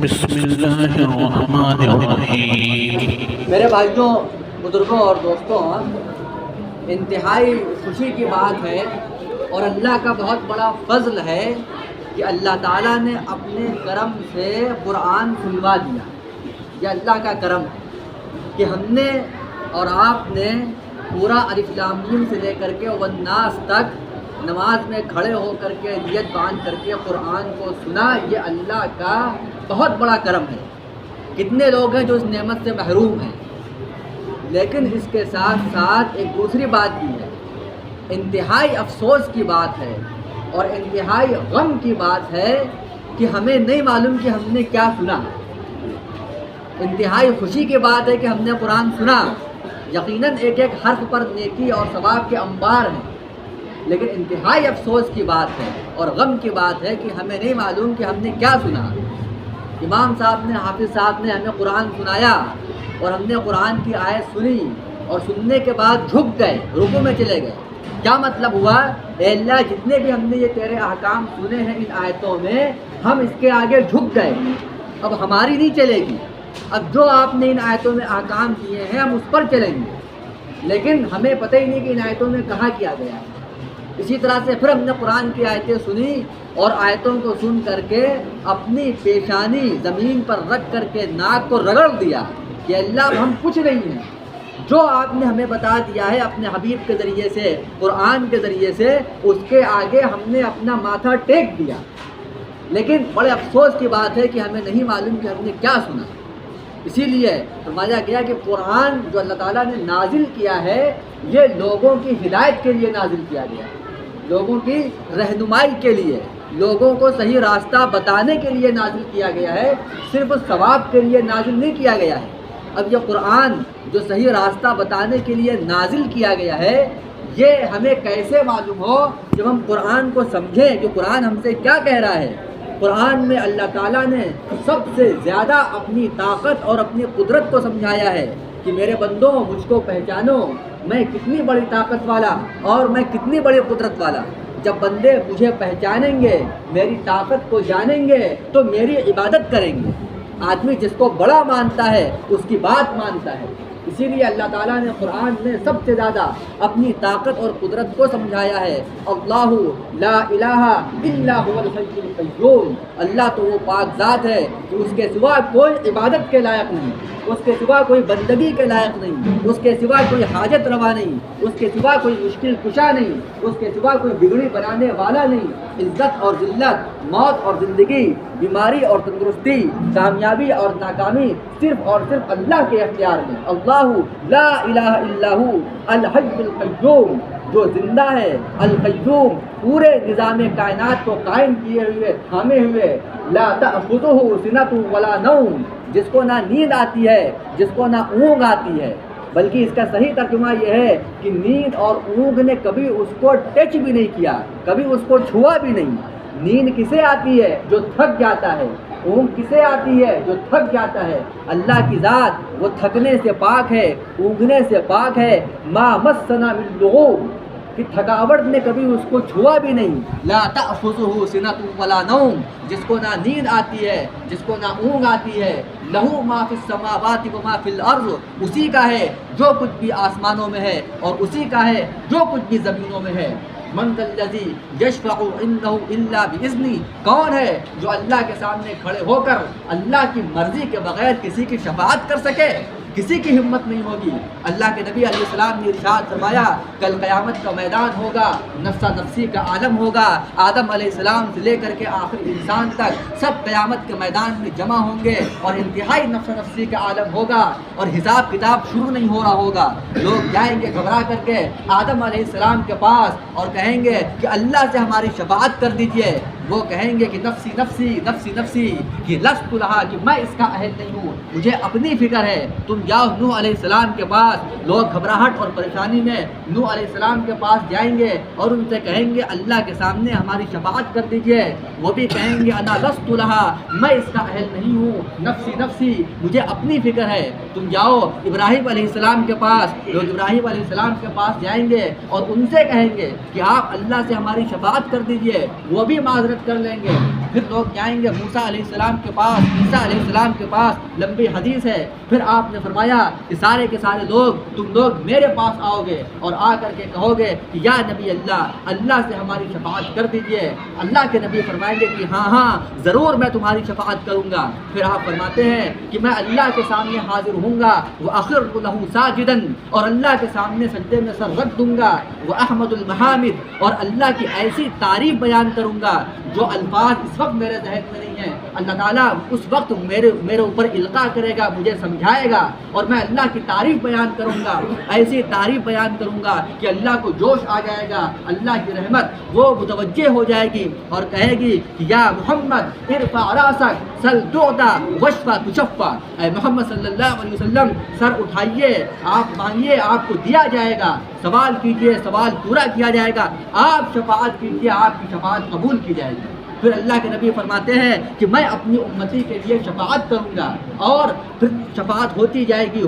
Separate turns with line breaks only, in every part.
بسم اللہ الرحمن الرحیم۔
میرے بھائیوں، بزرگوں اور دوستوں، انتہائی خوشی کی بات ہے اور اللہ کا بہت بڑا فضل ہے کہ اللہ تعالیٰ نے اپنے کرم سے قرآن سنوا دیا۔ یہ اللہ کا کرم ہے کہ ہم نے اور آپ نے پورا الف لام میم سے لے کر کے والناس تک نماز میں کھڑے ہو کر کے نیت باندھ کر کے قرآن کو سنا۔ یہ اللہ کا بہت بڑا کرم ہے۔ کتنے لوگ ہیں جو اس نعمت سے محروم ہیں، لیکن اس کے ساتھ ساتھ ایک دوسری بات بھی ہے، انتہائی افسوس کی بات ہے اور انتہائی غم کی بات ہے کہ ہمیں نہیں معلوم کہ ہم نے کیا سنا۔ انتہائی خوشی کی بات ہے کہ ہم نے قرآن سنا، یقیناً ایک ایک حرف پر نیکی اور ثواب کے انبار ہیں، لیکن انتہائی افسوس کی بات ہے اور غم کی بات ہے کہ ہمیں نہیں معلوم کہ ہم نے کیا سنا۔ امام صاحب نے، حافظ صاحب نے ہمیں قرآن سنایا اور ہم نے قرآن کی آیت سنی اور سننے کے بعد جھک گئے، رکوع میں چلے گئے۔ کیا مطلب ہوا؟ اے اللہ، جتنے بھی ہم نے یہ تیرے احکام سنے ہیں ان آیتوں میں، ہم اس کے آگے جھک گئے، اب ہماری نہیں چلے گی۔ اب جو آپ نے ان آیتوں میں احکام دیے ہیں ہم اس پر چلیں گے، لیکن ہمیں پتہ ہی نہیں کہ ان آیتوں میں کہا کیا گیا ہے۔ اسی طرح سے پھر ہم نے قرآن کی آیتیں سنی اور آیتوں کو سن کر کے اپنی پیشانی زمین پر رکھ کر کے ناک کو رگڑ دیا کہ اللہ ہم کچھ نہیں ہیں، جو آپ نے ہمیں بتا دیا ہے اپنے حبیب کے ذریعے سے، قرآن کے ذریعے سے، اس کے آگے ہم نے اپنا ماتھا ٹیک دیا۔ لیکن بڑے افسوس کی بات ہے کہ ہمیں نہیں معلوم کہ ہم نے کیا سنا۔ اسی لیے فرمایا گیا کہ قرآن جو اللہ تعالیٰ نے نازل کیا ہے یہ لوگوں کی ہدایت کے لیے نازل کیا گیا ہے، لوگوں کی رہنمائی کے لیے، لوگوں کو صحیح راستہ بتانے کے لیے نازل کیا گیا ہے، صرف ثواب کے لیے نازل نہیں کیا گیا ہے۔ اب یہ قرآن جو صحیح راستہ بتانے کے لیے نازل کیا گیا ہے، یہ ہمیں کیسے معلوم ہو؟ جب ہم قرآن کو سمجھیں کہ قرآن ہم سے کیا کہہ رہا ہے۔ قرآن میں اللہ تعالیٰ نے سب سے زیادہ اپنی طاقت اور اپنی قدرت کو سمجھایا ہے کہ میرے بندوں، مجھ کو پہچانو، میں کتنی بڑی طاقت والا اور میں کتنی بڑی قدرت والا۔ جب بندے مجھے پہچانیں گے، میری طاقت کو جانیں گے تو میری عبادت کریں گے۔ آدمی جس کو بڑا مانتا ہے اس کی بات مانتا ہے۔ اسی لیے اللہ تعالیٰ نے قرآن میں سب سے زیادہ اپنی طاقت اور قدرت کو سمجھایا ہے۔ اللہ لا الہ الا هو الحی القیوم، اللہ تو وہ پاک ذات ہے کہ اس کے سوا کوئی عبادت کے لائق نہیں، اس کے سوا کوئی بندگی کے لائق نہیں، اس کے سوا کوئی حاجت روا نہیں، اس کے سوا کوئی مشکل کشا نہیں، اس کے سوا کوئی بگڑی بنانے والا نہیں۔ عزت اور ذلت، موت اور زندگی، بیماری اور تندرستی، کامیابی اور ناکامی صرف اور صرف اللہ کے اختیار میں۔ اللہ لا الہ الا هو الحی القیوم، جو زندہ ہے، القیوم، پورے نظام کائنات کو قائم کیے ہوئے، تھامے ہوئے، لا تأخذہ سنۃ ولا نوم، جس کو نہ نیند آتی ہے، جس کو نہ اونگ آتی ہے، بلکہ اس کا صحیح ترجمہ یہ ہے کہ نیند اور اونگ نے کبھی اس کو ٹچ بھی نہیں کیا، کبھی اس کو چھوا بھی نہیں۔ نیند کسے آتی ہے؟ جو تھک جاتا ہے۔ اونگ کسے آتی ہے؟ جو تھک جاتا ہے۔ اللہ کی ذات وہ تھکنے سے پاک ہے، اونگنے سے پاک ہے۔ ما مسنا من لغوب، کہ تھکاوٹ نے کبھی اس کو چھوا بھی نہیں۔ لا تأخذہ سنۃ ولا نوم، جس کو نہ نیند آتی ہے، جس کو نہ اونگ آتی ہے۔ لہ ما فی السماوات و ما فی الارض، اسی کا ہے جو کچھ بھی آسمانوں میں ہے اور اسی کا ہے جو کچھ بھی زمینوں میں ہے۔ من ذا الذی یشفع عنده الا باذنہ، کون ہے جو اللہ کے سامنے کھڑے ہو کر اللہ کی مرضی کے بغیر کسی کی شفاعت کر سکے؟ کسی کی ہمت نہیں ہوگی۔ اللہ کے نبی علیہ السلام نے ارشاد فرمایا کل قیامت کا میدان ہوگا، نفسا نفسی کا عالم ہوگا، آدم علیہ السلام سے لے کر کے آخر انسان تک سب قیامت کے میدان میں جمع ہوں گے اور انتہائی نفسا نفسی کا عالم ہوگا اور حساب کتاب شروع نہیں ہو رہا ہوگا۔ لوگ جائیں گے گھبرا کر کے آدم علیہ السلام کے پاس اور کہیں گے کہ اللہ سے ہماری شفاعت کر دیجئے۔ وہ کہیں گے کہ نفسی نفسی نفسی نفسی، کہ لست لہا، کہ میں اس کا اہل نہیں ہوں، مجھے اپنی فکر ہے۔ تم جاؤ نوح علیہ السلام کے پاس۔ لوگ گھبراہٹ اور پریشانی میں نوح علیہ السلام کے پاس جائیں گے اور ان سے کہیں گے اللہ کے سامنے ہماری شفاعت کر دیجئے۔ وہ بھی کہیں گے انا لست لہا، میں اس کا اہل نہیں ہوں، نفسی نفسی، مجھے اپنی فکر ہے۔ تم جاؤ ابراہیم علیہ السلام کے پاس۔ لوگ ابراہیم علیہ السلام کے پاس جائیں گے اور ان سے کہیں گے کہ آپ اللہ سے ہماری شفاعت کر دیجئے۔ وہ بھی معذرت مدد کر لیں گے. پھر لوگ جائیں گے موسیٰ علیہ السلام کے پاس, عیسیٰ علیہ السلام کے پاس, لمبی حدیث ہے. پھر آپ نے فرمایا کہ سارے کے سارے لوگ تم لوگ میرے پاس آؤ گے اور آ کر کے کہو گے کہ یا نبی اللہ سے ہماری شفاعت کر دیجئے. اللہ کے نبی فرمائیں گے کہ ہاں ضرور میں تمہاری شفاعت کروں گا. پھر آپ فرماتے ہیں کہ میں اللہ کے سامنے حاضر ہوں گا, وَأَخِرُّ لَهُ سَاجِدًا, اور اللہ کے سامنے سجدے میں سر رکھ دوں گا, وَأَحْمَدُ الْمَحَامِدِ, اور اللہ کی ایسی تعریف بیان کروں گا جو الفاظ اس وقت میرے ذہن میں نہیں ہیں. اللہ تعالیٰ اس وقت میرے اوپر القاء کرے گا, مجھے سمجھائے گا, اور میں اللہ کی تعریف بیان کروں گا, ایسی تعریف بیان کروں گا کہ اللہ کو جوش آ جائے گا, اللہ کی رحمت وہ متوجہ ہو جائے گی اور کہے گی کہ یا محمد ارفع راسک سل تعطى واشفع تشفع, اے محمد صلی اللہ علیہ وسلم سر اٹھائیے, آپ مانگیے آپ کو دیا جائے گا, سوال کیجئے سوال پورا کیا جائے گا, آپ شفاعت کیجئے آپ کی شفاعت قبول کی جائے گی. پھر اللہ کے نبی فرماتے ہیں کہ میں اپنی امتی کے لیے شفاعت کروں گا, اور پھر شفاعت ہوتی جائے گی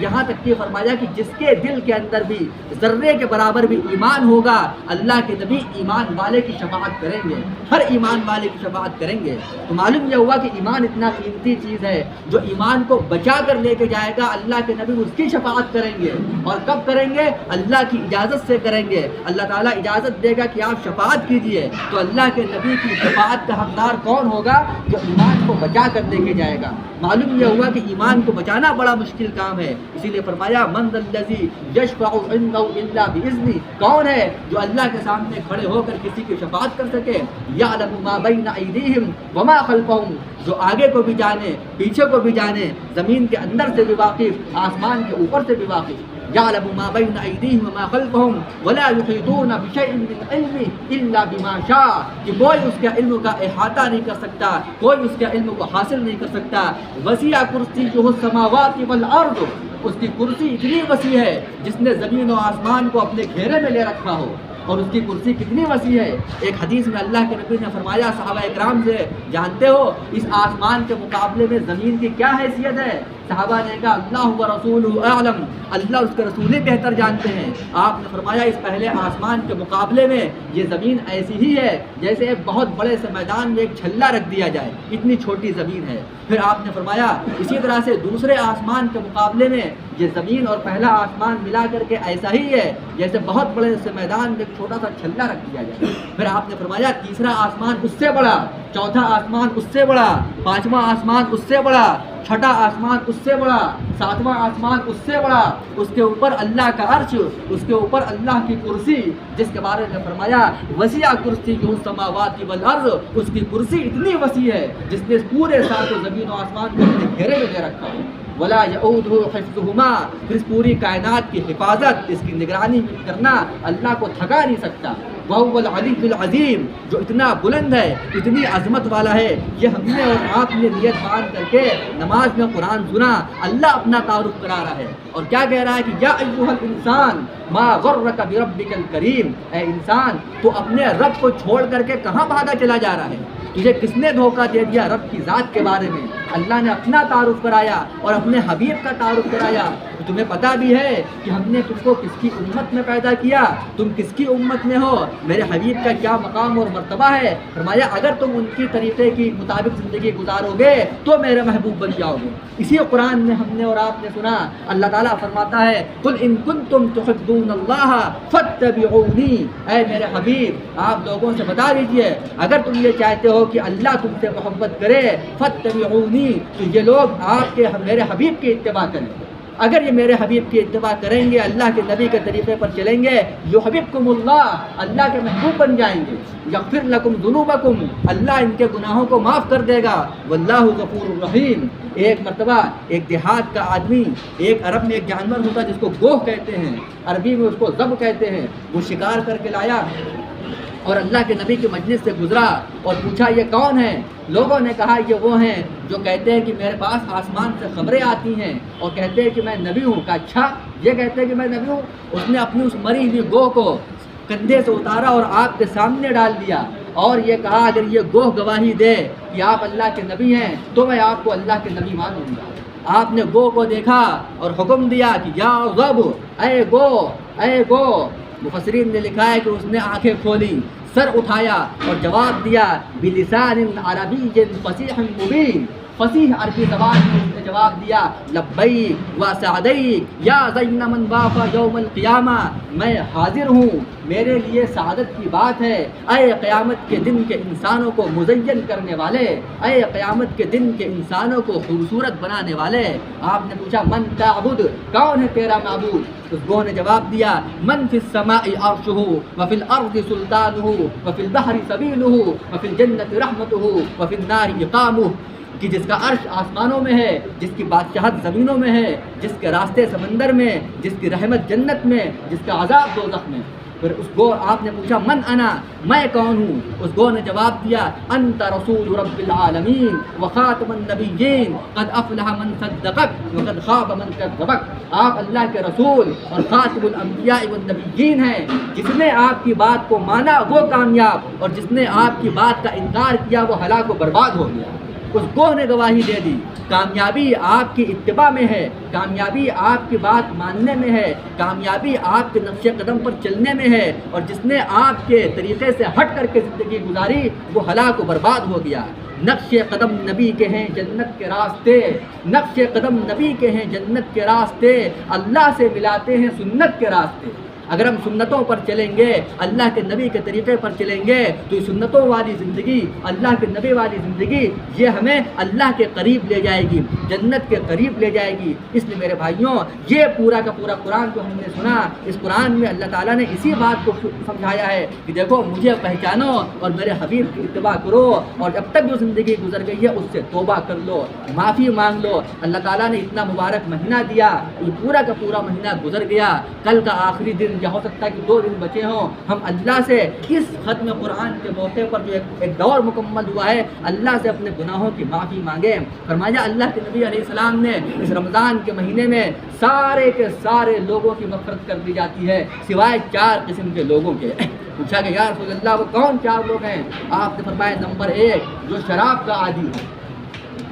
یہاں تک کہ فرمایا کہ جس کے دل کے اندر بھی ذرے کے برابر بھی ایمان ہوگا, اللہ کے نبی ایمان والے کی شفاعت کریں گے, ہر ایمان والے کی شفاعت کریں گے. تو معلوم یہ ہوا کہ ایمان اتنا قیمتی چیز ہے جو ایمان کو بچا کر لے کے جائے گا, اللہ کے نبی اس کی شفاعت کریں گے. اور کب کریں گے؟ اللہ کی اجازت سے کریں گے. اللہ تعالیٰ اجازت دے گا کہ آپ شفاعت کیجئے, تو اللہ کے نبی کی شفاعت کا حقدار کون ہوگا؟ جو ایمان کو بچا کر لے کے جائے گا. معلوم یہ ہوا کہ ایمان کو بچانا بڑا مشکل کام ہے, اسی لیے فرمایا من ذا الذی یشفع عنده الا باذنہ, کون ہے جو اللہ کے سامنے کھڑے ہو کر کسی کی شفاعت کر سکے؟ یعلم ما بین ایدیہم وما خلفہم, جو آگے کو بھی جانے پیچھے کو بھی جانے, زمین کے اندر سے بھی واقف آسمان کے اوپر سے بھی واقف. يعلم ما بين أيديهم وما خلفهم ولا يحيطون بشيء من علمه إلا بما شاء, کہ کوئی اس کے علم کا احاطہ نہیں کر سکتا, کوئی اس کے علم کو حاصل نہیں کر سکتا. وسیع کرسیہ السماوات والارض, اس کی کرسی اتنی وسیع ہے جس نے زمین و آسمان کو اپنے گھیرے میں لے رکھا ہو, اور اس کی کرسی کتنی وسیع ہے. ایک حدیث میں اللہ کے نبی نے فرمایا, صحابہ اکرام سے جانتے ہو اس آسمان کے مقابلے میں زمین کی کیا حیثیت ہے؟ صحابہ نے کہا اللہ و رسولہ اعلم, اللہ اس کے رسول بہتر جانتے ہیں. آپ نے فرمایا اس پہلے آسمان کے مقابلے میں یہ زمین ایسی ہی ہے جیسے ایک بہت بڑے سے میدان میں ایک چھلا رکھ دیا جائے, اتنی چھوٹی زمین ہے. پھر آپ نے فرمایا اسی طرح سے دوسرے آسمان کے مقابلے میں یہ زمین اور پہلا آسمان ملا کر کے ایسا ہی ہے جیسے بہت بڑے سے میدان میں ایک چھوٹا سا چھلا رکھ دیا جائے. پھر آپ نے فرمایا تیسرا آسمان اس سے بڑا, چوتھا آسمان اس سے بڑا, پانچواں آسمان اس سے بڑا, چھٹا آسمان اس سے بڑا, ساتواں آسمان اس سے بڑا, اس کے اوپر اللہ کا عرش, اس کے اوپر اللہ کی کرسی, جس کے بارے میں فرمایا وسیع کرسیہ السماوات والارض, اس کی کرسی اتنی وسیع ہے جس نے پورے سات زمین و آسمان کو اپنے گھیرے میں لے رکھا ہے. ولا یعودہ حفظہما, پھر اس پوری کائنات کی حفاظت, اس کی نگرانی کرنا اللہ کو تھکا نہیں سکتا. وهو العلی العظیم, جو اتنا بلند ہے اتنی عظمت والا ہے. یہ ہم نے اور آپ نے نیت باندھ کر کے نماز میں قرآن سنا, اللہ اپنا تعارف کرا رہا ہے اور کیا کہہ رہا ہے کہ یا ایھا الانسان ما غرک بربک الکریم, اے انسان تو اپنے رب کو چھوڑ کر کے کہاں بھاگا چلا جا رہا ہے؟ تجھے کس نے دھوکہ دے دیا رب کی ذات کے بارے میں؟ اللہ نے اپنا تعارف کرایا اور اپنے حبیب کا تعارف کرایا. تو تمہیں پتہ بھی ہے کہ ہم نے تم کو کس کی امت میں پیدا کیا, تم کس کی امت میں ہو, میرے حبیب کا کیا مقام اور مرتبہ ہے. فرمایا اگر تم ان کی طریقے کی مطابق زندگی گزارو گے تو میرے محبوب بن جاؤ گے. اسی قرآن میں ہم نے اور آپ نے سنا, اللہ تعالیٰ فرماتا ہے قل ان کنتم تحبون اللہ فاتبعونی, اے میرے حبیب آپ لوگوں سے بتا دیجئے اگر تم یہ چاہتے ہو کہ اللہ تم سے محبت کرے, فاتبعونی, تو یہ لوگ آپ کے میرے حبیب کی اتباع کریں. اگر یہ میرے حبیب کی اتباع کریں گے, اللہ کے نبی کے طریقے پر چلیں گے, یحببکم اللہ, اللہ کے محبوب بن جائیں گے. یغفر لکم ذنوبکم, اللہ ان کے گناہوں کو معاف کر دے گا. واللہ غفور الرحیم. ایک مرتبہ ایک دیہات کا آدمی, ایک عرب میں ایک جانور ہوتا جس کو گوہ کہتے ہیں, عربی میں اس کو ذب کہتے ہیں, وہ شکار کر کے لایا اور اللہ کے نبی کے مجلس سے گزرا اور پوچھا یہ کون ہے؟ لوگوں نے کہا یہ وہ ہیں جو کہتے ہیں کہ میرے پاس آسمان سے خبریں آتی ہیں اور کہتے ہیں کہ میں نبی ہوں. کہا اچھا یہ کہتے ہیں کہ میں نبی ہوں. اس نے اپنی اس مری ہوئی گوہ کو کندھے سے اتارا اور آپ کے سامنے ڈال دیا اور یہ کہا اگر یہ گوہ گواہی دے کہ آپ اللہ کے نبی ہیں تو میں آپ کو اللہ کے نبی مانوں گا. آپ نے گوہ کو دیکھا اور حکم دیا کہ یا ذب, اے گو, اے گو. مفسرین نے لکھا ہے کہ اس نے آنکھیں کھولی, سر اٹھایا اور جواب دیا بلسان عربی فصیح مبین، فصیح عربی زبان میں اس نے جواب دیا لبیک و سعدیک یا زین من وافا یوم القیامہ، میں حاضر ہوں، میرے لیے سعادت کی بات ہے، اے قیامت کے دن کے انسانوں کو مزین کرنے والے، اے قیامت کے دن کے انسانوں کو خوبصورت بنانے والے۔ آپ نے پوچھا من تعبد، کون ہے تیرا معبود؟ اس گوہ نے جواب دیا من فی السماء عرشہ وفی الارض سلطانہ وفی البحر سبیلہ وفی الجنۃ رحمتہ وفی النار اقامہ، کہ جس کا عرش آسمانوں میں ہے، جس کی بادشاہت زمینوں میں ہے، جس کے راستے سمندر میں، جس کی رحمت جنت میں، جس کا عذاب دوزخ میں۔ پھر اس گو آپ نے پوچھا من انا، میں کون ہوں؟ اس گو نے جواب دیا انت رسول رب العالمین وخاتم النبیین قد افلح من صدقک وقد خاب من کذبک، آپ اللہ کے رسول اور خاتم الانبیاء والنبیین ہیں، جس نے آپ کی بات کو مانا وہ کامیاب، اور جس نے آپ کی بات کا انکار کیا وہ ہلاک و برباد ہو گیا۔ اس گوہ نے گواہی دے دی کامیابی آپ کی اتباع میں ہے، کامیابی آپ کی بات ماننے میں ہے، کامیابی آپ کے نقش قدم پر چلنے میں ہے، اور جس نے آپ کے طریقے سے ہٹ کر کے زندگی گزاری وہ ہلاک و برباد ہو گیا۔ نقش قدم نبی کے ہیں جنت کے راستے، نقش قدم نبی کے ہیں جنت کے راستے، اللہ سے ملاتے ہیں سنت کے راستے۔ اگر ہم سنتوں پر چلیں گے، اللہ کے نبی کے طریقے پر چلیں گے، تو یہ سنتوں والی زندگی، اللہ کے نبی والی زندگی، یہ ہمیں اللہ کے قریب لے جائے گی، جنت کے قریب لے جائے گی۔ اس لیے میرے بھائیوں، یہ پورا کا پورا قرآن جو ہم نے سنا، اس قرآن میں اللہ تعالیٰ نے اسی بات کو سمجھایا ہے کہ دیکھو مجھے پہچانو اور میرے حبیب کی اتباع کرو، اور جب تک جو زندگی گزر گئی ہے اس سے توبہ کر لو، معافی مانگ لو۔ اللہ تعالیٰ نے اتنا مبارک مہینہ دیا، یہ پورا کا پورا مہینہ گزر گیا، کل کا آخری دن یا ہو سکتا ہے کہ 2 دن بچے ہوں، ہم اللہ سے اس ختم قرآن کے موقع پر جو ایک دور مکمل ہوا ہے، اللہ سے اپنے گناہوں کی معافی مانگیں۔ فرمایا اللہ کے نبی علیہ السلام نے اس رمضان کے مہینے میں سارے کے سارے لوگوں کی مغفرت کر دی جاتی ہے سوائے 4 قسم کے لوگوں کے۔ پوچھا کہ یا رسول اللہ وہ کون 4 لوگ ہیں؟ آپ نے فرمایا نمبر 1 جو شراب کا عادی ہے،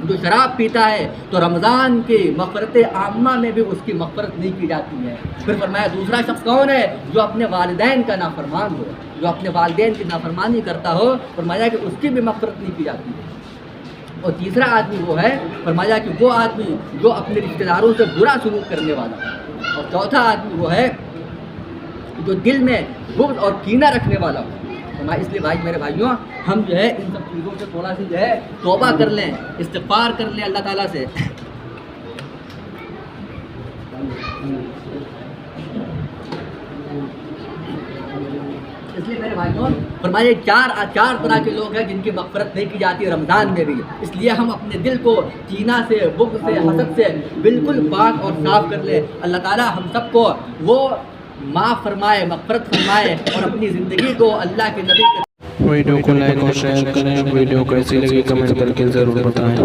جو شراب پیتا ہے تو رمضان کی مغفرت عامہ میں بھی اس کی مغفرت نہیں کی جاتی ہے۔ پھر فرمایا دوسرا شخص کون ہے؟ جو اپنے والدین کا نافرمان ہو، جو اپنے والدین کی نافرمانی کرتا ہو، فرمایا کہ اس کی بھی مغفرت نہیں کی جاتی ہے۔ اور تیسرا آدمی وہ ہے، فرمایا کہ وہ آدمی جو اپنے رشتہ داروں سے برا سلوک کرنے والا ہے۔ اور چوتھا آدمی وہ ہے جو دل میں بغض اور کینہ رکھنے والا ہو۔ اس لیے بھائی میرے بھائیوں، ہم جو ہے ان سب چیزوں سے تھوڑا سی جو ہے توبہ کر لیں، استغفار کر لیں اللہ تعالیٰ سے۔ اس لیے میرے بھائیوں فرمائے 4 طرح کے لوگ ہیں جن کی مغفرت نہیں کی جاتی رمضان میں بھی۔ اس لیے ہم اپنے دل کو کینہ سے، بغض سے، حسد سے بالکل پاک اور صاف کر لیں۔ اللہ تعالیٰ ہم سب کو وہ معاف فرمائے، مغفرت فرمائے، اور اپنی زندگی کو اللہ کے نبی کے
ویڈیو کو لائک اور شیئر کریں، ویڈیو کیسی لگی کمنٹ کر کے ضرور بتائیں۔